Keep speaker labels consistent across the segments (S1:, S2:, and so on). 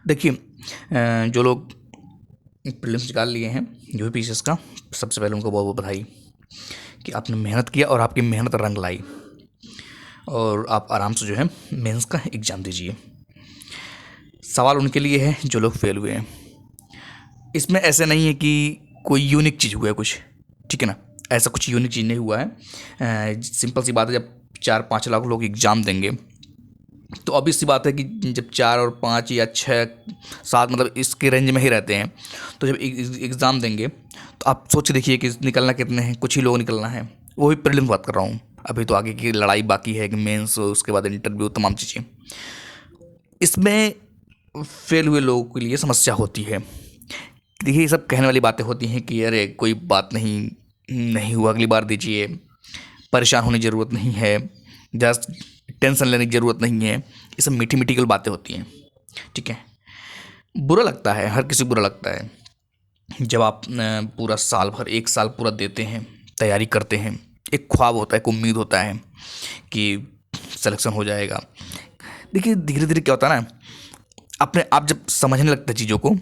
S1: देखिए, जो लोग प्रीलिम्स निकाल लिए हैं यूपीएससी का, सबसे पहले उनको बहुत बहुत बधाई कि आपने मेहनत किया और आपकी मेहनत रंग लाई और आप आराम से जो है मेंस का एग्ज़ाम दीजिए। सवाल उनके लिए है जो लोग फेल हुए हैं। इसमें ऐसे नहीं है कि कोई यूनिक चीज़ हुआ है कुछ, ठीक है ना। ऐसा कुछ यूनिक चीज़ नहीं हुआ है। सिंपल सी बात है, जब 4-5 लाख लोग एग्ज़ाम देंगे तो ऑब्वियस सी बात है कि जब 4 और 5 या 6-7 मतलब इसके रेंज में ही रहते हैं, तो जब एग्ज़ाम देंगे तो आप सोच के देखिए कि निकलना कितने हैं, कुछ ही लोग निकलना है। वो भी प्रीलिम्स बात कर रहा हूँ, अभी तो आगे की लड़ाई बाकी है कि मेंस, उसके बाद इंटरव्यू, तमाम चीज़ें। इसमें फेल हुए लोगों के लिए समस्या होती है। देखिए, ये सब कहने वाली बातें होती हैं कि अरे कोई बात नहीं, नहीं हुआ अगली बार दीजिए, परेशान होने की ज़रूरत नहीं है, जस्ट टेंशन लेने की ज़रूरत नहीं है। ये सब मीठी मीठी बातें होती हैं, ठीक है। बुरा लगता है, हर किसी को बुरा लगता है जब आप पूरा साल भर, 1 साल पूरा देते हैं, तैयारी करते हैं, एक ख्वाब होता है, एक उम्मीद होता है कि सिलेक्शन हो जाएगा। देखिए, धीरे धीरे क्या होता है ना, अपने आप जब समझने लगते हैं चीज़ों को,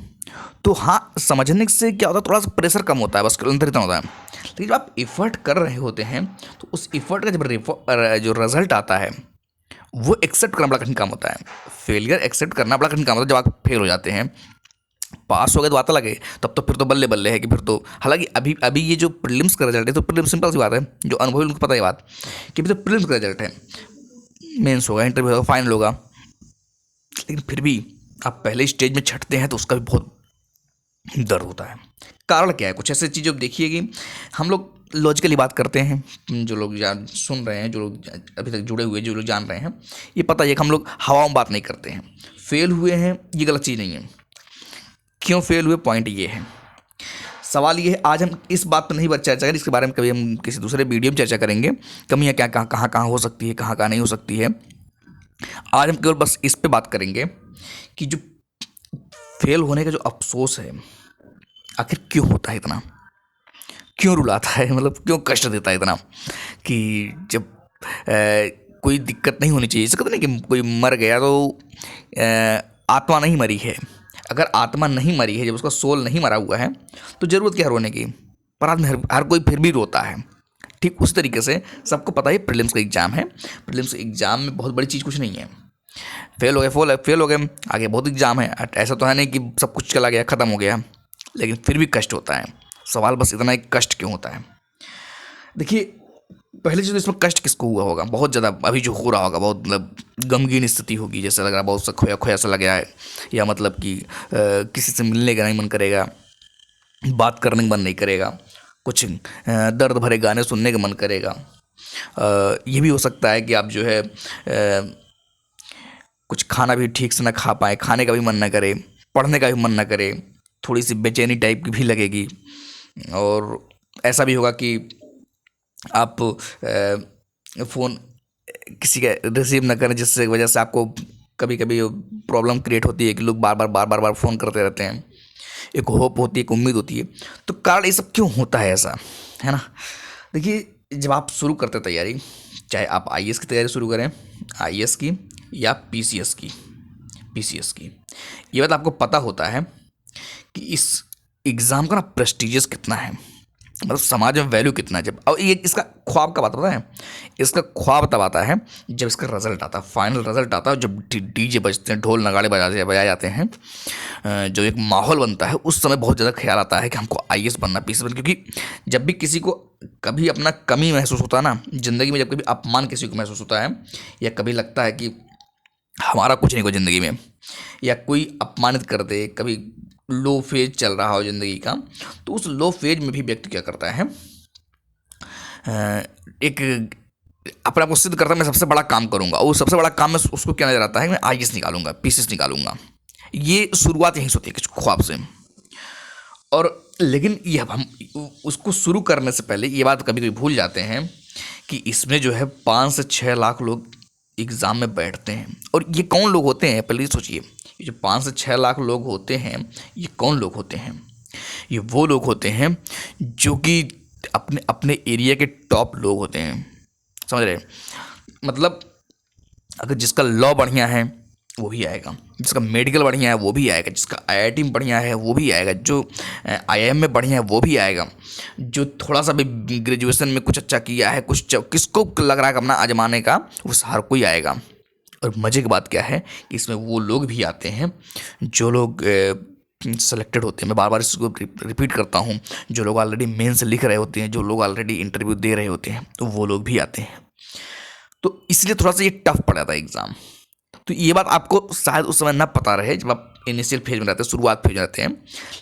S1: तो हाँ, समझने से क्या होता है, थोड़ा सा प्रेशर कम होता है, बस अंदर इतना होता है। लेकिन जब आप एफर्ट कर रहे होते हैं तो उस एफर्ट का जब जो रिजल्ट आता है वो एक्सेप्ट करना बड़ा कठिन काम होता है। फेलियर एक्सेप्ट करना बड़ा कठिन काम होता है। जब आप फेल हो जाते हैं, पास हो गए तो बात अलग है, तब तो फिर तो बल्ले बल्ले है कि फिर तो, हालांकि अभी अभी ये जो प्रीलिम्स का रिजल्ट है, तो प्रीलिम्स सिंपल सी बात है, जो अनुभवी उनको पता है बात कि अभी तो प्रीलिम्स का रिजल्ट है, मेंस होगा, इंटरव्यू होगा, फाइनल होगा। लेकिन फिर भी आप पहले स्टेज में छटते हैं तो उसका भी बहुत दर्द होता है। कारण क्या है? कुछ ऐसी चीज़ें देखिए कि हम लोग लॉजिकली बात करते हैं, जो लोग जान सुन रहे हैं, जो लोग अभी तक जुड़े हुए, जो लोग जान रहे हैं, ये पता है कि हम लोग हवा में बात नहीं करते हैं। फेल हुए हैं ये गलत चीज़ नहीं है। क्यों फेल हुए, पॉइंट ये है। सवाल ये है, आज हम इस बात पर नहीं चर्चा करें, इसके बारे में कभी हम किसी दूसरे वीडियो में चर्चा करेंगे, कमियाँ क्या कहाँ कहाँ कहाँ हो सकती है, कहाँ कहाँ नहीं हो सकती है। आज हम केवल बस इस पे बात करेंगे कि जो फेल होने का जो अफसोस है, आखिर क्यों होता है इतना, क्यों रुलाता है, मतलब क्यों कष्ट देता है इतना, कि जब कोई दिक्कत नहीं होनी चाहिए। इसका तो नहीं कि कोई मर गया तो आत्मा नहीं मरी है। अगर आत्मा नहीं मरी है, जब उसका सोल नहीं मरा हुआ है, तो ज़रूरत क्या है रोने की। पर आदमी हर कोई फिर भी रोता है। ठीक उस तरीके से सबको पता है प्रीलिम्स का एग्ज़ाम है, प्रीलिम्स एग्ज़ाम में बहुत बड़ी चीज़ कुछ नहीं है। फेल हो गए, फेल हो गए, आगे बहुत एग्ज़ाम है। ऐसा तो है नहीं कि सब कुछ चला गया, ख़त्म हो गया, लेकिन फिर भी कष्ट होता है। सवाल बस इतना ही, कष्ट क्यों होता है। देखिए, पहले चीज़ तो इसमें कष्ट किसको हुआ होगा, बहुत ज़्यादा अभी जो हो रहा होगा, बहुत मतलब गमगीन स्थिति होगी, जैसे लग रहा है बहुत सा खोया खोया सा लग रहा है, या मतलब कि किसी से मिलने का नहीं मन करेगा, बात करने का मन नहीं करेगा, कुछ दर्द भरे गाने सुनने का मन करेगा। ये भी हो सकता है कि आप जो है कुछ खाना भी ठीक से ना खा पाए, खाने का भी मन ना करे, पढ़ने का भी मन ना करे, थोड़ी सी बेचैनी टाइप की भी लगेगी। और ऐसा भी होगा कि आप फ़ोन किसी का रिसीव ना करें, जिससे वजह से आपको कभी कभी प्रॉब्लम क्रिएट होती है कि लोग बार बार फ़ोन करते रहते हैं। एक होप होती है, एक उम्मीद होती है। तो कारण ये सब क्यों होता है ऐसा, है ना। देखिए, जब आप शुरू करते हैं तैयारी, चाहे आप आईएएस की तैयारी शुरू करें, आईएएस की या पीसीएस की, ये बात आपको पता होता है कि इस एग्ज़ाम का ना प्रेस्टिजियस कितना है, मतलब समाज में वैल्यू कितना है। जब और ये इसका ख्वाब कब आता पता है, इसका ख्वाब तब आता है जब इसका रिजल्ट आता है, फाइनल रिजल्ट आता है, जब डीजे बजते हैं, ढोल नगाड़े बजाए जाते हैं, जो एक माहौल बनता है, उस समय बहुत ज़्यादा ख्याल आता है कि हमको आईएएस बनना, पीसीएस बनना। क्योंकि जब भी किसी को कभी अपना कमी महसूस होता है ना ज़िंदगी में, जब कभी अपमान किसी को महसूस होता है, या कभी लगता है कि हमारा कुछ नहीं को ज़िंदगी में, या कोई अपमानित कर दे, कभी लो फेज चल रहा हो ज़िंदगी का, तो उस लो फेज में भी व्यक्ति क्या करता है, एक अपने आप को सिद्ध करता है, मैं सबसे बड़ा काम करूंगा, और सबसे बड़ा काम में उसको क्या नजर आता है, मैं आईएएस निकालूंगा, पीसीएस निकालूंगा। ये शुरुआत यहीं से होती है कुछ ख्वाब से। और लेकिन ये अब हम उसको शुरू करने से पहले ये बात कभी कभी भूल जाते हैं कि इसमें जो है 5 से 6 लाख लोग एग्ज़ाम में बैठते हैं। और ये कौन लोग होते हैं, पहले सोचिए, ये जो 5 से 6 लाख लोग होते हैं, ये कौन लोग होते हैं। ये वो लोग होते हैं जो कि अपने अपने एरिया के टॉप लोग होते हैं, समझ रहे हैं। मतलब अगर जिसका लॉ बढ़िया है, वो भी आएगा, जिसका मेडिकल बढ़िया है वो भी आएगा, जिसका आईआईटी में बढ़िया है वो भी आएगा, जो आईआईएम में बढ़िया है वो भी आएगा, जो थोड़ा सा भी ग्रेजुएशन में कुछ अच्छा किया है, कुछ किसको लग रहा है अपना आजमाने का, वो हर कोई आएगा। और मज़े की बात क्या है कि इसमें वो लोग भी आते हैं जो लोग सेलेक्टेड होते हैं। मैं बार बार इसको रिपीट करता हूँ, जो लोग ऑलरेडी मेंस लिख रहे होते हैं, जो लोग ऑलरेडी इंटरव्यू दे रहे होते हैं, तो वो लोग भी आते हैं। तो इसलिए थोड़ा सा ये टफ पड़ जाता है एग्ज़ाम। तो ये बात आपको शायद उस समय ना पता रहे जब आप इनिशियल फेज में रहते हैं, शुरुआत फेज में रहते हैं,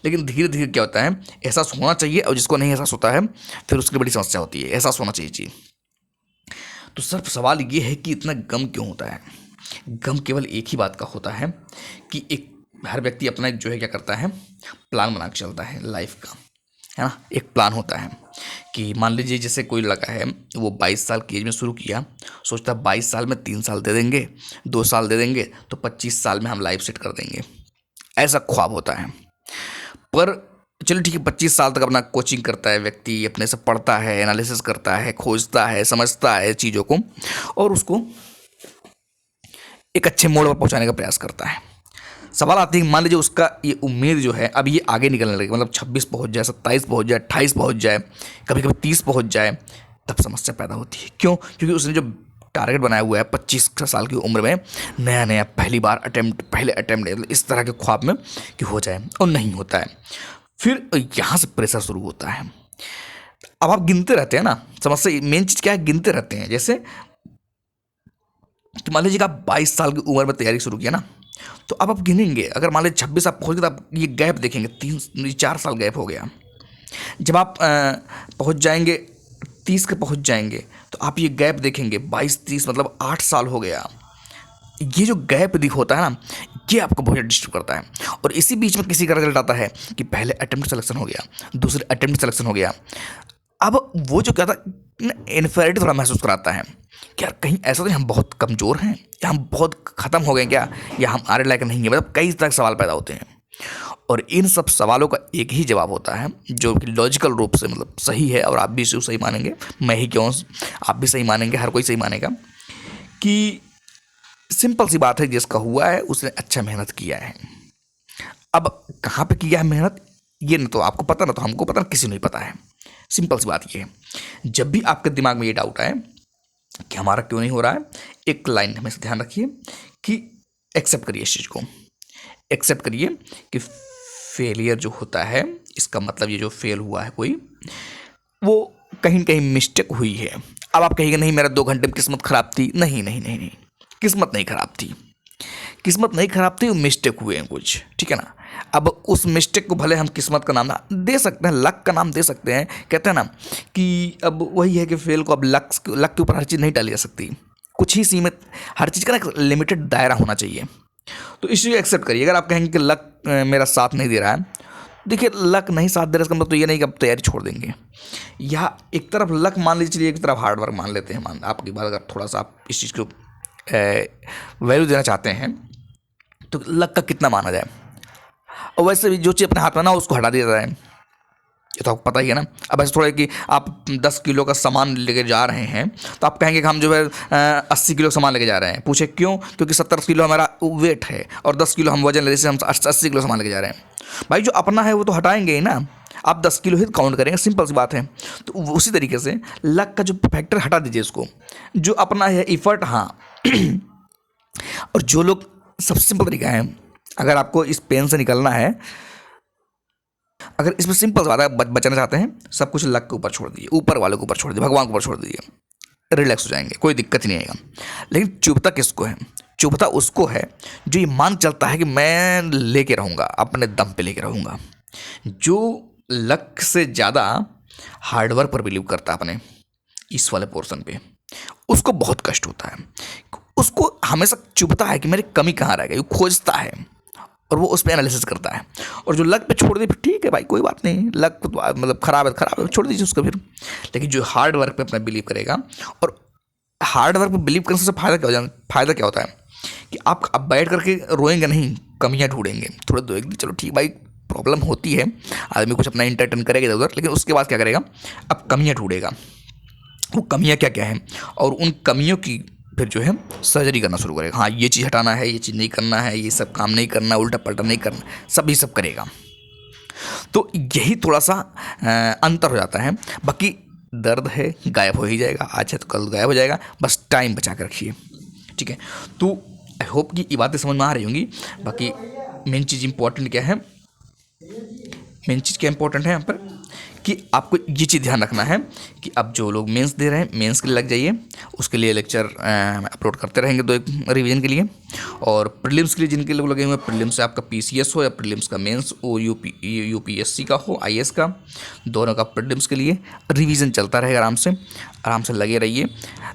S1: लेकिन धीरे धीरे क्या होता है, एहसास होना चाहिए, और जिसको नहीं एहसास होता है फिर उसकी बड़ी समस्या होती है। एहसास होना चाहिए जी। तो सिर्फ सवाल ये है कि इतना गम क्यों होता है। गम केवल एक ही बात का होता है कि एक हर व्यक्ति अपना जो है क्या करता है, प्लान बना के चलता है लाइफ का, है ना। एक प्लान होता है कि मान लीजिए जैसे कोई लड़का है, वो 22 साल की एज में शुरू किया, सोचता है 22 साल में 3 साल दे देंगे, 2 साल दे देंगे तो 25 साल में हम लाइफ सेट कर देंगे, ऐसा ख्वाब होता है। पर चलो ठीक है, 25 साल तक अपना कोचिंग करता है व्यक्ति, अपने से पढ़ता है, एनालिसिस करता है, खोजता है, समझता है चीज़ों को, और उसको एक अच्छे मोड़ पर पहुंचाने का प्रयास करता है। सवाल आती है, मान लीजिए उसका ये उम्मीद जो है अब ये आगे निकलने लगे, मतलब 26 पहुंच जाए, 27 पहुंच जाए, 28 पहुंच जाए, कभी कभी 30 पहुंच जाए, तब समस्या पैदा होती है। क्यों? क्योंकि उसने जो टारगेट बनाया हुआ है 25 साल की उम्र में, नया नया पहली बार अटेम्प्ट, पहले अटेम्प्ट, इस तरह के ख्वाब में कि हो जाए, और नहीं होता है। फिर यहाँ से प्रेशर शुरू होता है। अब आप गिनते रहते हैं ना, समस्या मेन चीज़ क्या है, गिनते रहते हैं। जैसे कि मान लीजिए आप 22 साल की उम्र में तैयारी शुरू किया ना, तो अब आप गिनेंगे, अगर मान लीजिए 26 आप पहुँच गए तो आप ये गैप देखेंगे, 4 साल गैप हो गया। जब आप पहुँच जाएंगे 30 के पहुँच जाएंगे तो आप ये गैप देखेंगे, 22-30 मतलब 8 साल हो गया। ये जो गैप दिख होता है ना, ये आपको बहुत डिस्टर्ब करता है। और इसी बीच में किसी का रिजल्ट आता है कि पहले अटेम्प्ट सिलेक्शन हो गया, दूसरे अटेम्प्ट सिलेक्शन हो गया। अब वो जो क्या था, इन्फेरिटी थोड़ा महसूस कराता है कि यार कहीं ऐसा तो हम बहुत कमज़ोर हैं, या हम बहुत ख़त्म हो गए क्या, या हमारे लायक नहीं है, मतलब कई तरह के सवाल पैदा होते हैं। और इन सब सवालों का एक ही जवाब होता है जो कि लॉजिकल रूप से मतलब सही है, और आप भी इसे सही मानेंगे, मैं ही क्यों, आप भी सही मानेंगे, हर कोई सही मानेगा कि सिंपल सी बात है, जिसका हुआ है उसने अच्छा मेहनत किया है। अब कहाँ पे किया है मेहनत, ये न तो आपको पता, ना तो हमको पता, ना किसी को नहीं पता है। सिंपल सी बात ये है, जब भी आपके दिमाग में ये डाउट आए कि हमारा क्यों नहीं हो रहा है, एक लाइन हमेशा ध्यान रखिए कि एक्सेप्ट करिए इस चीज़ को, एक्सेप्ट करिए कि फेलियर जो होता है, इसका मतलब ये जो फेल हुआ है कोई, वो कहीं कहीं मिस्टेक हुई है। अब आप कहिएगा नहीं मेरा 2 घंटे में किस्मत खराब थी, नहीं नहीं नहीं नहीं, किस्मत नहीं खराब थी, किस्मत नहीं खराब थी, वो मिस्टेक हुए हैं कुछ, ठीक है ना। अब उस मिस्टेक को भले हम किस्मत का नाम ना दे सकते हैं, लक का नाम दे सकते हैं। कहते हैं ना कि अब वही है कि फेल को अब लक के ऊपर हर चीज़ नहीं डाली जा सकती, कुछ ही सीमित, हर चीज़ का ना एक लिमिटेड दायरा होना चाहिए। तो इस चीज़ को एक्सेप्ट करिए। अगर आप कहेंगे कि लक मेरा साथ नहीं दे रहा है, देखिए लक नहीं साथ दे रहा, इसका मतलब तो ये नहीं कि आप तैयारी छोड़ देंगे, या एक तरफ लक मान लीजिए, चलिए एक तरफ हार्ड वर्क मान लेते हैं। मान आपकी बात, अगर थोड़ा सा आप इस चीज़ को वैल्यू देना चाहते हैं तो लक का कितना माना जाए, और वैसे भी जो चीज़ अपने हाथ में ना उसको हटा दिया जाए, ये तो आपको पता ही है ना। अब ऐसे थोड़ा है कि आप 10 किलो का सामान लेके जा रहे हैं, तो आप कहेंगे कि हम जो है 80 किलो सामान लेके जा रहे हैं। पूछे क्यों? क्योंकि 70 किलो हमारा वेट है और 10 किलो हम वजन ले, जैसे हम 80 किलो सामान लेके जा रहे हैं। भाई जो अपना है वो तो हटाएंगे ही ना, आप 10 किलो ही काउंट करेंगे, सिंपल सी बात है। तो उसी तरीके से लक का जो फैक्टर हटा दीजिए उसको, जो अपना है इफर्ट, हाँ। और जो लोग, सबसे सिंपल तरीका है, अगर आपको इस पेन से निकलना है, अगर इसमें सिंपल सा बात है, बचाना चाहते हैं, सब कुछ लक के ऊपर छोड़ दीजिए, ऊपर वाले के ऊपर छोड़ दीजिए, भगवान के ऊपर छोड़ दीजिए, रिलैक्स हो जाएंगे, कोई दिक्कत ही नहीं आएगा। लेकिन चुभता किसको है? चुभता उसको है जो ये मान चलता है कि मैं लेके रहूँगा, अपने दम पे लेके रहूँगा। जो लक से ज़्यादा हार्डवर्क पर बिलीव करता है, अपने इस वाले पोर्शन पे, उसको बहुत कष्ट होता है। उसको हमेशा चुभता है कि मेरी कमी कहाँ रह गई, वो खोजता है और वो उस पर एनालिसिस करता है। और जो लक पे छोड़ दे, फिर ठीक है भाई, कोई बात नहीं, लक मतलब खराब है, छोड़ दीजिए उसको फिर। लेकिन जो हार्ड वर्क पे अपना बिलीव करेगा, और हार्ड वर्क पे बिलीव करने से फ़ायदा क्या होता है कि आप अब बैठ करके रोएंगे नहीं, कमियाँ ढूंढेंगे, थोड़ा दोएंगे, चलो ठीक भाई प्रॉब्लम होती है, आदमी कुछ अपना इंटरटेन करेगा इधर उधर, लेकिन उसके बाद क्या करेगा, अब कमियाँ ढूंढेगा। वो कमियाँ क्या क्या हैं, और उन कमियों की फिर जो है सर्जरी करना शुरू करेगा। हाँ, ये चीज़ हटाना है, ये चीज़ नहीं करना है, ये सब काम नहीं करना, उल्टा पल्टा नहीं करना, सब ये सब करेगा। तो यही थोड़ा सा अंतर हो जाता है। बाकी दर्द है, गायब हो ही जाएगा, आज है तो कल गायब हो जाएगा, बस टाइम बचा कर रखिए, ठीक है। तो आई होप कि ये बातें समझ में आ रही होंगी। बाकी मेन चीज़ इंपॉर्टेंट क्या है, मेन चीज़ क्या इंपॉर्टेंट है यहाँ पर कि आपको ये चीज़ ध्यान रखना है कि अब जो लोग मेंस दे रहे हैं, मेंस के लिए लग जाइए, उसके लिए लेक्चर अपलोड करते रहेंगे तो एक रिवीजन के लिए। और प्रीलिम्स के लिए जिनके लोग लगे हुए हैं, प्रीलिम्स से आपका पीसीएस हो या प्रीलिम्स का मेंस हो, यूपीएससी का हो, आईएएस का, दोनों का प्रीलिम्स के लिए रिवीजन चलता रहेगा। आराम से लगे रहिए।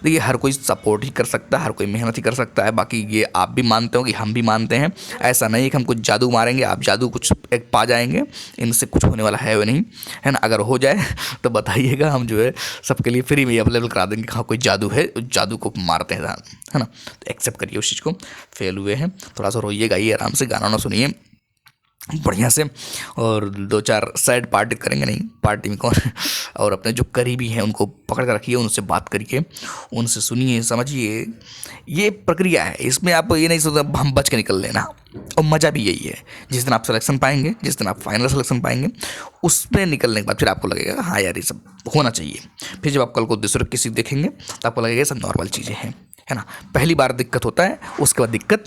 S1: देखिए, हर कोई सपोर्ट ही कर सकता है, हर कोई मेहनत ही कर सकता है। बाकी ये आप भी मानते हो कि हम भी मानते हैं, ऐसा नहीं है कि हम कुछ जादू मारेंगे, आप जादू कुछ एक पा जाएंगे, इनसे कुछ होने वाला है वो नहीं, है ना। अगर हो जाए तो बताइएगा, हम जो है सबके लिए फ्री में अवेलेबल करा देंगे। हाँ, कोई जादू है, जादू को मारते हैं, है ना। तो एक्सेप्ट करिए उस चीज़ को। फेल हुए हैं, थोड़ा सा रोइए, गाइए, आराम से गाना ना सुनिए बढ़िया से, और 2-4 सैड पार्टी करेंगे नहीं, पार्टी में कौन और अपने जो करीबी हैं उनको पकड़ कर रखिए, उनसे बात करिए, उनसे सुनिए, समझिए। ये प्रक्रिया है, इसमें आप ये नहीं सोचते हम बच के निकल लेना। और मज़ा भी यही है, जिस दिन आप सिलेक्शन पाएंगे, जिस दिन आप फाइनल सिलेक्शन पाएंगे, उसमें निकलने के बाद फिर आपको लगेगा हाँ यार, ये सब होना चाहिए। फिर जब आप कल को दूसरे किसी देखेंगे तो आपको लगेगा ये सब नॉर्मल चीज़ें हैं, है ना। पहली बार दिक्कत होता है, उसके बाद दिक्कत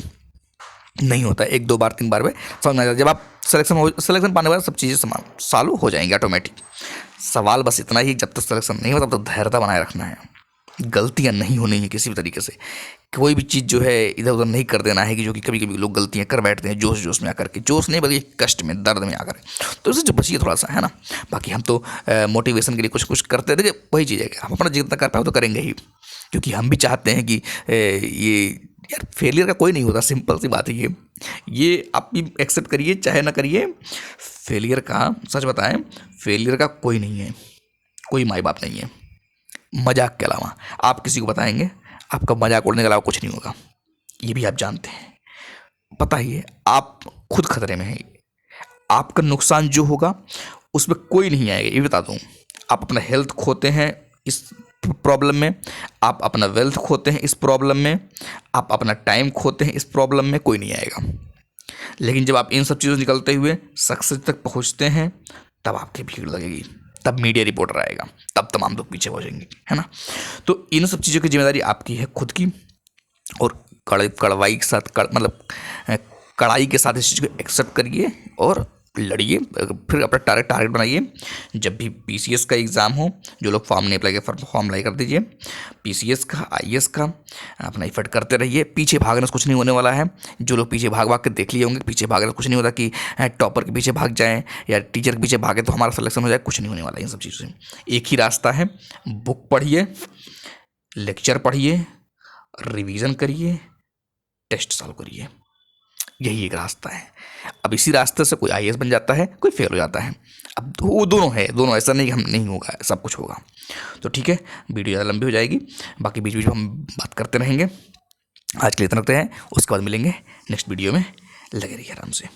S1: नहीं होता है, 1-2 बार 3 बार में समझ में आ जाता है। जब आप सिलेक्शन पाने के बाद सब चीज़ें चालू हो जाएंगी ऑटोमेटिक। सवाल बस इतना ही, जब तक सिलेक्शन नहीं होता तब तक धैर्यता बनाए रखना है, गलतियां नहीं होनी है किसी भी तरीके से। कोई भी चीज़ जो है इधर उधर नहीं कर देना है, कि जो कि कभी कभी लोग गलतियां कर बैठते हैं जोश में आकर के, जोश नहीं बल्कि कष्ट में, दर्द में आकर, तो इससे जो बचिए थोड़ा सा, है ना। बाकी हम तो मोटिवेशन के लिए कुछ कुछ करते हैं। देखिए, वही चीज़ है कि हम अपना जितना कर पाए तो करेंगे ही, क्योंकि हम भी चाहते हैं कि ये यार फेलियर का कोई नहीं होता, सिंपल सी बात है ये आप भी एक्सेप्ट करिए चाहे ना करिए। फेलियर का, सच बताएं, फेलियर का कोई नहीं है, कोई माई बाप नहीं है, मजाक के अलावा। आप किसी को बताएंगे, आपका मजाक उड़ने के अलावा कुछ नहीं होगा, ये भी आप जानते हैं। पता ही है, आप खुद खतरे में हैं, आपका नुकसान जो होगा उसमें कोई नहीं आएगा, ये बता दूँ। आप अपना हेल्थ खोते हैं इस प्रॉब्लम में, आप अपना वेल्थ खोते हैं इस प्रॉब्लम में, आप अपना टाइम खोते हैं इस प्रॉब्लम में, कोई नहीं आएगा। लेकिन जब आप इन सब चीज़ों से निकलते हुए सक्सेस तक पहुंचते हैं, तब आपकी भीड़ लगेगी, तब मीडिया रिपोर्टर आएगा, तब तमाम लोग पीछे पहुंचेंगे, है ना। तो इन सब चीज़ों की जिम्मेदारी आपकी है खुद की, और कड़वाई के साथ मतलब कड़ाई के साथ इस चीज़ को एक्सेप्ट करिए और लड़िए। फिर अपना टारगेट बनाइए। जब भी पीसीएस का एग्ज़ाम हो, जो लोग फॉर्म नहीं अप्लाई कर, फॉर्म अप्लाई कर दीजिए। पीसीएस का, आईएएस का अपना एफर्ट करते रहिए। पीछे भागने से कुछ नहीं होने वाला है। जो लोग पीछे भाग के देख लिए होंगे, पीछे भागने से कुछ नहीं होता कि टॉपर के पीछे भाग जाएँ या टीचर के पीछे भागे तो हमारा सिलेक्शन हो जाए, कुछ नहीं होने वाला है इन सब चीज़ों से। एक ही रास्ता है, बुक पढ़िए, लेक्चर पढ़िए, रिवीजन करिए, टेस्ट सॉल्व करिए, यही एक रास्ता है। अब इसी रास्ते से कोई आईएएस बन जाता है, कोई फेल हो जाता है। अब वो दोनों है, दोनों, ऐसा नहीं कि हम नहीं होगा, सब कुछ होगा। तो ठीक है, वीडियो ज़्यादा लंबी हो जाएगी, बाकी बीच बीच में हम बात करते रहेंगे। आज के लिए इतना रखते हैं, उसके बाद मिलेंगे नेक्स्ट वीडियो में, लगे रहिए आराम से।